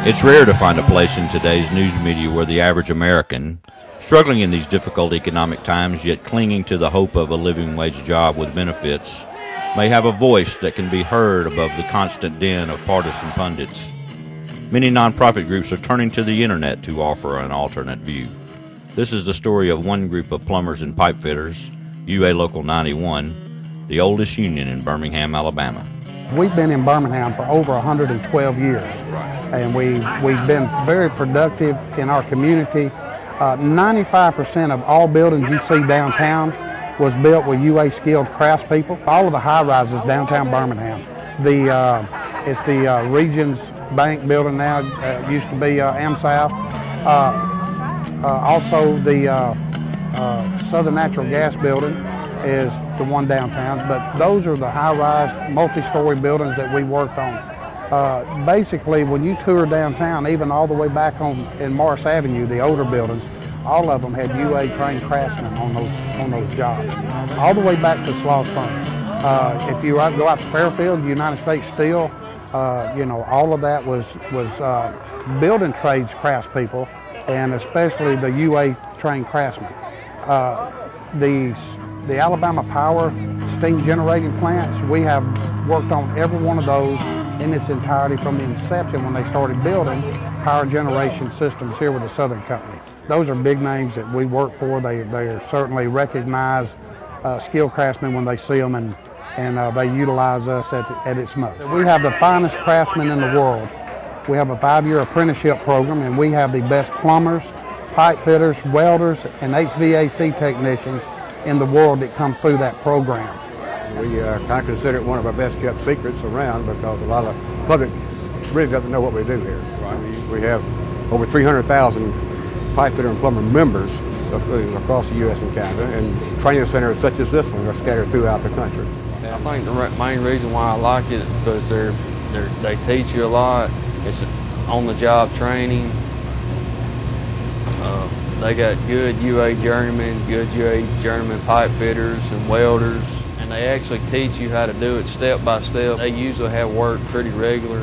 It's rare to find a place in today's news media where the average American, struggling in these difficult economic times yet clinging to the hope of a living wage job with benefits, may have a voice that can be heard above the constant din of partisan pundits. Many nonprofit groups are turning to the internet to offer an alternate view. This is the story of one group of plumbers and pipefitters, UA Local 91, the oldest union in Birmingham, Alabama. We've been in Birmingham for over 112 years, and we've been very productive in our community. 95% of all buildings you see downtown was built with UA skilled craftspeople. All of the high-rises downtown Birmingham. It's the Regions Bank building now. It used to be AmSouth. Also, the Southern Natural Gas building is the one downtown, but those are the high-rise, multi-story buildings that we worked on. Basically, when you tour downtown, even all the way back in Morris Avenue, the older buildings, all of them had UA trained craftsmen on those jobs, all the way back to Sloss Furnace. If you go out to Fairfield, United States Steel, all of that was building trades craftspeople, and especially the UA trained craftsmen. The Alabama Power steam generating plants, we have worked on every one of those in its entirety from the inception when they started building power generation systems here with the Southern Company. Those are big names that we work for. They are certainly recognized skilled craftsmen when they see them, and they utilize us at its most. We have the finest craftsmen in the world. We have a 5-year apprenticeship program, and we have the best plumbers, pipe fitters, welders, and HVAC technicians in the world that come through that program. We kind of consider it one of our best kept secrets around because a lot of the public really doesn't know what we do here. Right. We have over 300,000 pipe fitter and plumber members across the U.S. and Canada, and training centers such as this one are scattered throughout the country. I think the main reason why I like it is because they teach you a lot. It's on-the-job training. They got good UA journeymen, pipe fitters and welders, and they actually teach you how to do it step by step. They usually have work pretty regular.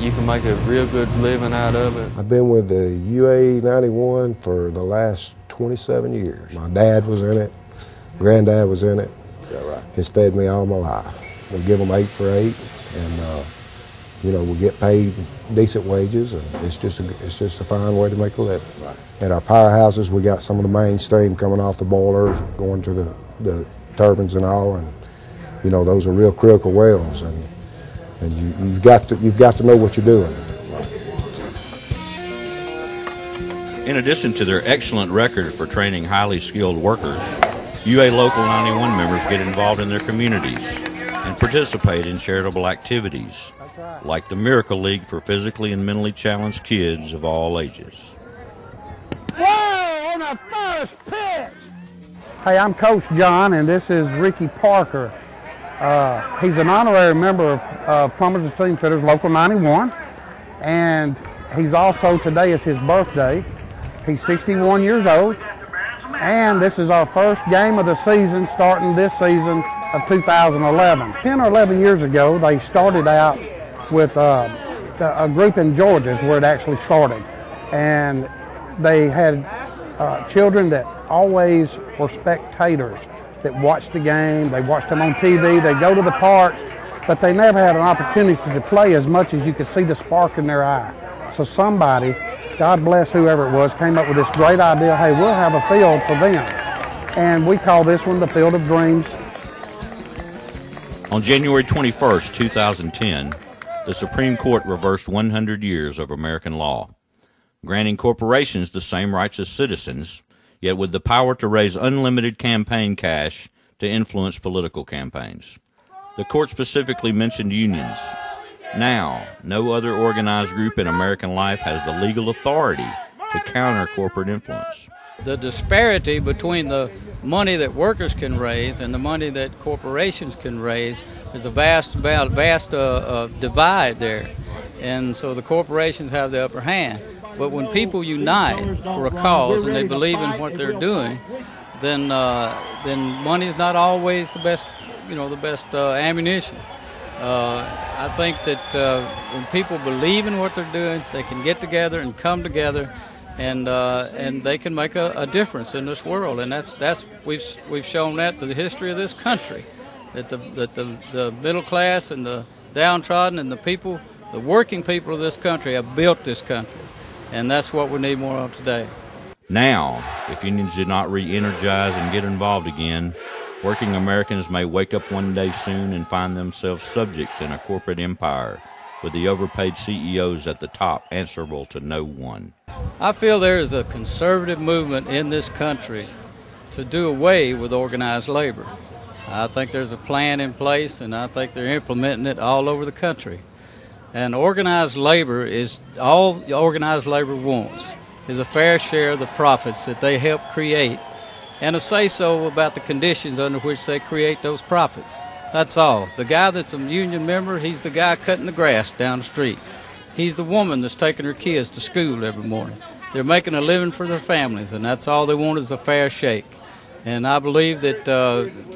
You can make a real good living out of it. I've been with the UA 91 for the last 27 years. My dad was in it, granddad was in it. Is that right? It's fed me all my life. We give them 8 for 8, and we get paid decent wages, and it's just a fine way to make a living. Right. At our powerhouses, we got some of the main steam coming off the boilers, going to the turbines and all, and those are real critical wells, and you've got to know what you're doing. In addition to their excellent record for training highly skilled workers, UA Local 91 members get involved in their communities and participate in charitable activities, like the Miracle League for physically and mentally challenged kids of all ages. Whoa, on the first pitch! Hey, I'm Coach John, and this is Ricky Parker. He's an honorary member of Plumbers and Steamfitters Local 91, and he's also, today is his birthday. He's 61 years old, and this is our first game of the season, starting this season of 2011. 10 or 11 years ago, they started out with a group in Georgia is where it actually started, and they had children that always were spectators that watched the game. They watched them on TV. They go to the parks, but they never had an opportunity to play as much as you could see the spark in their eye. So somebody, God bless whoever it was, came up with this great idea, hey, we'll have a field for them. And we call this one the Field of Dreams. On January 21st, 2010, the Supreme Court reversed 100 years of American law, granting corporations the same rights as citizens, yet with the power to raise unlimited campaign cash to influence political campaigns. The court specifically mentioned unions. Now, no other organized group in American life has the legal authority to counter corporate influence. The disparity between the money that workers can raise and the money that corporations can raise is a vast divide there. And so the corporations have the upper hand. But when people unite for a cause and they believe in what they're doing, then money is not always the best, ammunition. I think that when people believe in what they're doing, they can get together and come together, and they can make a difference in this world. And we've shown that through the history of this country, that the middle class and the downtrodden and the working people of this country have built this country, and that's what we need more of today. Now, if unions do not re-energize and get involved again, working Americans may wake up one day soon and find themselves subjects in a corporate empire, with the overpaid CEOs at the top answerable to no one. I feel there is a conservative movement in this country to do away with organized labor. I think there's a plan in place, and I think they're implementing it all over the country. And organized labor is all the organized labor wants is a fair share of the profits that they help create, and a say-so about the conditions under which they create those profits. That's all. The guy that's a union member, he's the guy cutting the grass down the street. He's the woman that's taking her kids to school every morning. They're making a living for their families, and that's all they want is a fair shake. And I believe that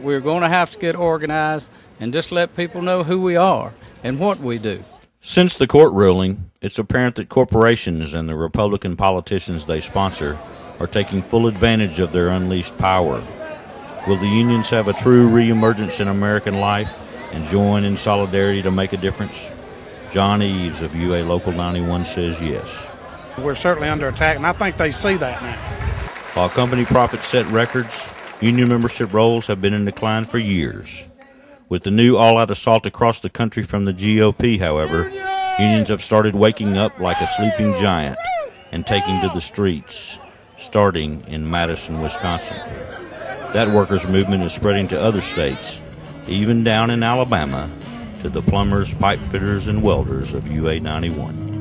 we're going to have to get organized and just let people know who we are and what we do. Since the court ruling, it's apparent that corporations and the Republican politicians they sponsor are taking full advantage of their unleashed power. Will the unions have a true reemergence in American life and join in solidarity to make a difference? John Eves of UA Local 91 says yes. We're certainly under attack, and I think they see that now. While company profits set records, union membership rolls have been in decline for years. With the new all-out assault across the country from the GOP, however, unions have started waking up like a sleeping giant and taking to the streets, starting in Madison, Wisconsin. That workers' movement is spreading to other states, even down in Alabama, to the plumbers, pipe fitters, and welders of UA 91.